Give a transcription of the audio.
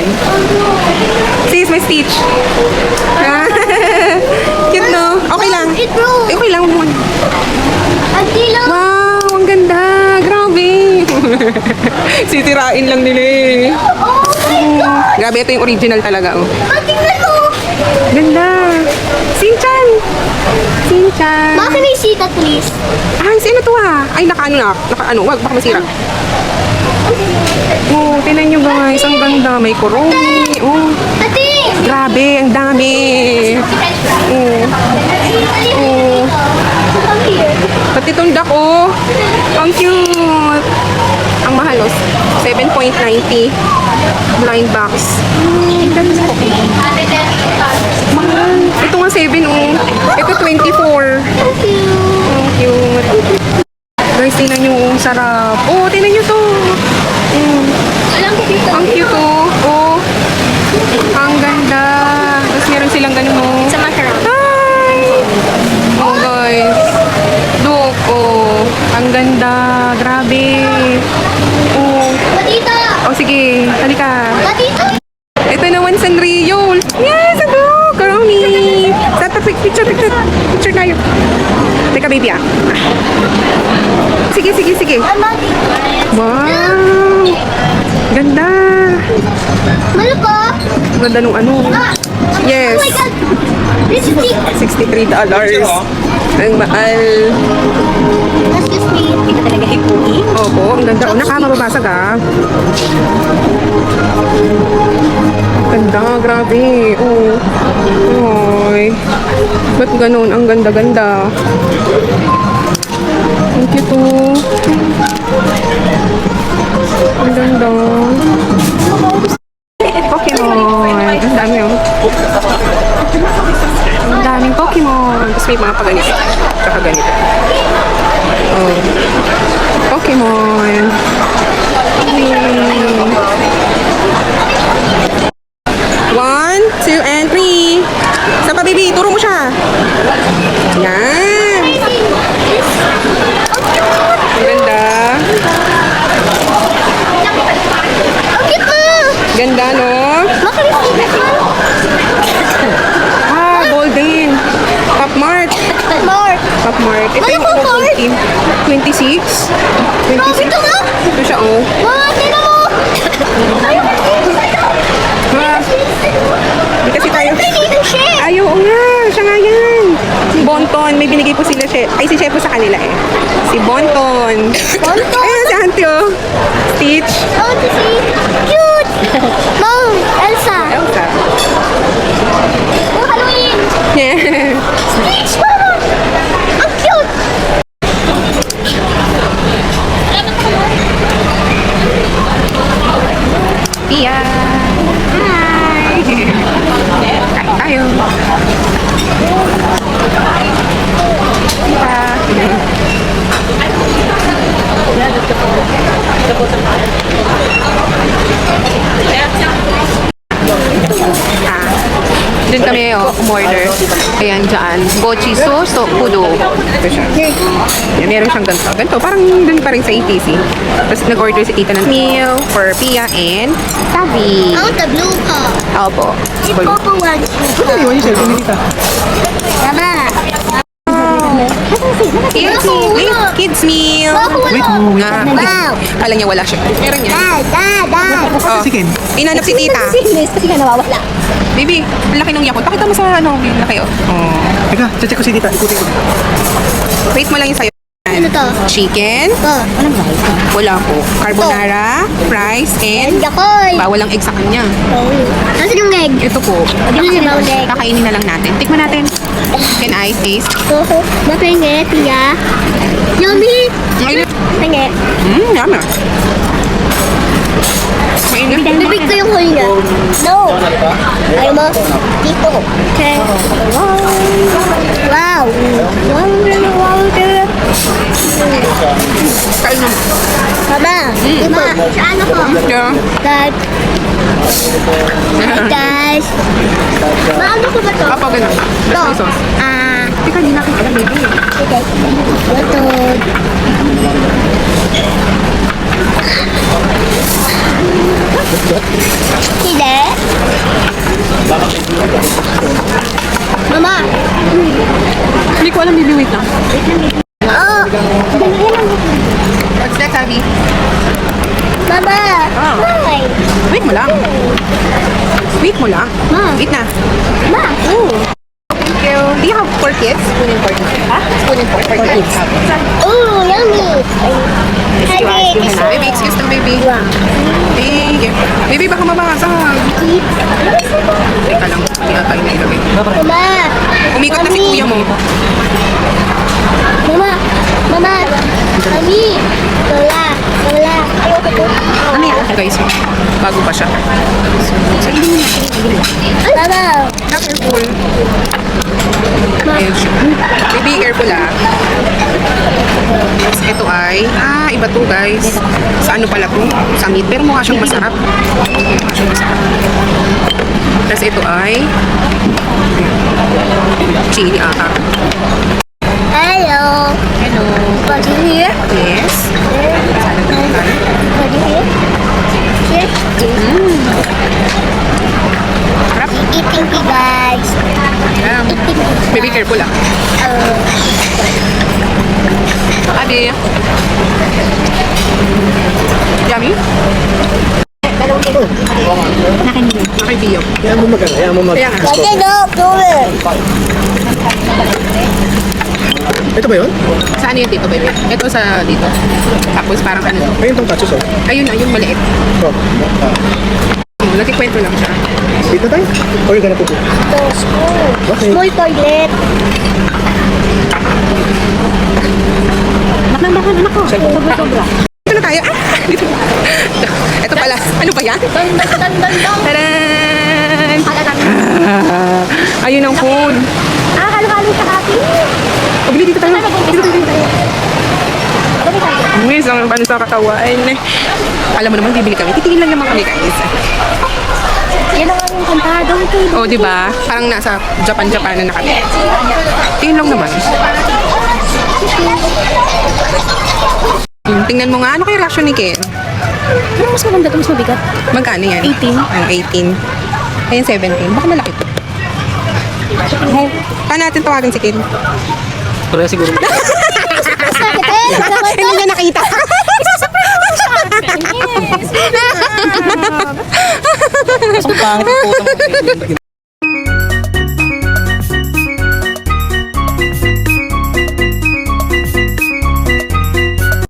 natin. Sis, may stitch. Cute, no? Okay lang. It broke. Okay lang muna. Wow, ang ganda. Grabe. Sisirain lang nila eh. Oh my God! Grabe, ito yung original talaga, oh. Tingnan mo! Ganda. Sinchan. Sinchan. Bakit may sikat, please? Ay, sino to ha? Ay, wag, baka masira. Oh, tinan nyo guys, ang ganda. May kuromi. Oh, Ate! grabe, ang dami. Oh, oh. Come here. Pati itong duck, oh. Ang cute. Ang mahal, oh. 7.90. Blind box. Mahal. Ito nga 7, oh. Ito 24. Thank you. Ang cute. Guys, tingnan nyo, ang sarap. Oh, tingnan nyo to. Alam ko dito. Ang cute, oh. Oh. Ang ganda. Tapos meron silang ganun, oh. Sa macaron. Hi! Oh, guys. Look, oh. Ang ganda. Grabe. Oh. Matita! Oh, sige. Halika. Matita! Ito naman Sanrio. Yes, ito. Karami. Picture tayo. Teka, baby, ah. Sige. Wow. Ganda. Maloko! Ganda nung ano. Yes. Oh my God! This is big. $63. Ang mahal. Excuse me. Ito talaga hipuni. Opo, ang ganda. Oh, nakamababasag ah. Ganda, grabe. Oh. Oy. Ba't ganun? Ang ganda-ganda. Ang cute oh. Ang ganda. Pokemon. Ang dami oh. Ang daming Pokemon. Tapos may mga paganito. Tsaka ganito. Oh. Pokemon. Yay. 1, 2, and 3. Saan pa, baby? Turo mo siya. Yan. Ang ganda. Ang cute mo! Ganda, no? Bakit may sikat mo? Ah, golden. Pop Mart. Mark! Pop Mart. Ito yung Ano po, Pop 26. 26. Ito nga! Ito siya, oh. Mama, tingnan mo! Ha? Hindi kasi tayo. Pinito siya! Ay, oo nga. Siya nga yan. Si Bonton. May binigay po sila. Ay, si Chef po sa kanila eh. Si Bonton. Bonton? Ayun, si Auntie, oh. Stitch. Oh, to see. Cute! Mom, Elsa. Elsa. Oh, Halloween. Yeah. Stitch, Mama. Ang cute. Pia. Hi. Kain tayo. Doon kami umorder. Ayan, dyan. Gochi sauce, kudo. Ito siya. Yan, meron siyang ganito. Ganito, parang dun pa rin sa ATC. Tapos nag-order si tita ng meal for Pia and Savi. I want the blue cup. Opo. It's purple one. Mama. Kids meal. Wait, Ah, kala niya wala siya. Meron niya. Dad. Oh, inanap si tita. Kasi nga nawawala. Baby, ang laki ng yakot. Pakita mo sa yung laki oh. Teka, check ko si Tita. Ikutin ko. Wait mo lang yung sayo. Ano to? Chicken. Anong rice? Wala po. Carbonara, fries, and Yakoy. bawal ang egg sa kanya. Nasaan yung egg? Ito po. Ano yung bawal egg? Kakainin na lang natin. Tikman natin. Can I taste? Mapenge, Pia. Yummy. Ayun. Penge. Yummy. Mainit. Nabig ko yung huli niya. No. Ayaw mo? Dito. Okay. Wow. Wow. Kain na. Mama. Diba? Sa ano ko? Yeah. Dad. Hi guys. Maano ko ba to? Apa, ganun. To. May sauce. Teka, hindi natin alam, baby. Okay. Ito. Sila. Mama. Ah. Why? Wait mo lang. Wait mo lang. Ma. Wait na. Ma. Thank you. Do you have 4 kids? Spoon and fork. Ha? Spoon and fork for kids. Oh, yummy. Baby, excuse me, baby. Thank you. Baby, baka mabasag. Teka lang. Hindi ata yung nilagay. Mama. Umikot na si kuya mo. Mama. Mama. Mami. Wala. Wala. Ayoko to. Ano yan? Guys, bago pa siya. So, hindi mo na. Mama. Careful. Ayun siya. Baby, careful ah. Tapos ito ay, iba to guys. Sa ano pala to? Sa meat. Pero mukha siyang masarap. Mukha siyang masarap. Tapos ito ay chili ata. Hello. Hello. What do you hear? Yes. What do you hear? Here. Sarap. Eating pig, guys. Yeah. Baby, careful ah. Abi. Yummy? Nakaibiyo. Kaya mo mag-ano, kaya mo mag... Kaya nga. Kasi no, do it. Ito ba yun? Saan yun dito, baby? Ito sa dito. Tapos parang ano. Ayun tong tatsus oh. Ayun na, yung maliit. Oh. Nagkikwento lang siya. Wait na tayo? Or you're gonna put it? Okay. Small toilet. Anak ko. Sobra. Ito na tayo. Dito. Ito pala. Ano pa yan? Taran! Ayun ang food. Halo-halo sa kapi. O, bili dito tayo. Dito tayo. Miss, ang paano sa katawan. Alam mo naman, bibili kami. Titingin lang naman kami, guys. Yan ang aming kanta. Don't you? O, di ba? Parang nasa Japan na kami. Tingin lang naman. Tingnan mo nga, ano kayo reaction ni Ken? Ano mas maganda ito? Mas mabigat. Magkano yan? 18. Ang 18. Ayun, 17. Baka malaki to. Paano natin tawagan si Ken? Pero siguro. Hindi niya nakita. Ang pangit po.